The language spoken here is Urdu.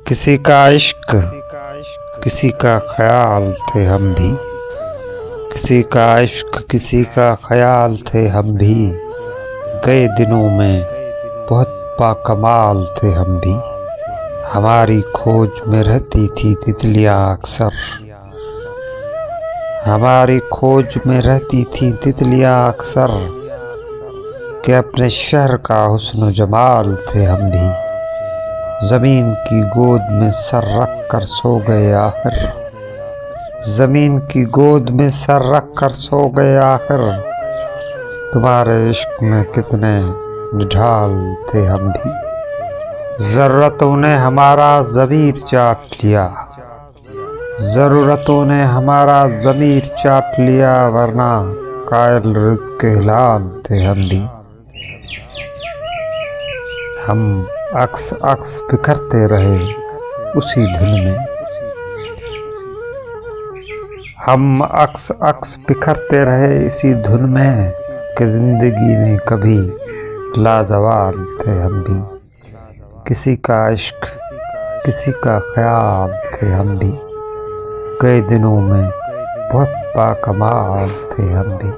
کسی کا عشق کسی کا خیال تھے ہم بھی، کسی کا عشق کسی کا خیال تھے ہم بھی، گئے دنوں میں بہت باکمال تھے ہم بھی۔ ہماری کھوج میں رہتی تھی تتلیاں اکثر، ہماری کھوج میں رہتی تھی تتلیاں اکثر، کہ اپنے شہر کا حسن و جمال تھے ہم بھی۔ زمین کی گود میں سر رکھ کر سو گئے آخر، زمین کی گود میں سر رکھ کر سو گئے آخر، تمہارے عشق میں کتنے نڈھال تھے ہم بھی۔ ضرورتوں نے ہمارا ضمیر چاٹ لیا، ضرورتوں نے ہمارا ضمیر چاٹ لیا، ورنہ قائل رزق حلال تھے ہم بھی۔ ہم عکس بکھرتے رہے اسی دھن میں، ہم عکس بکھرتے رہے اسی دھن میں، کہ زندگی میں کبھی لازوال تھے ہم بھی۔ کسی کا عشق کسی کا خیال تھے ہم بھی، گئے دنوں میں بہت باکمال تھے ہم بھی۔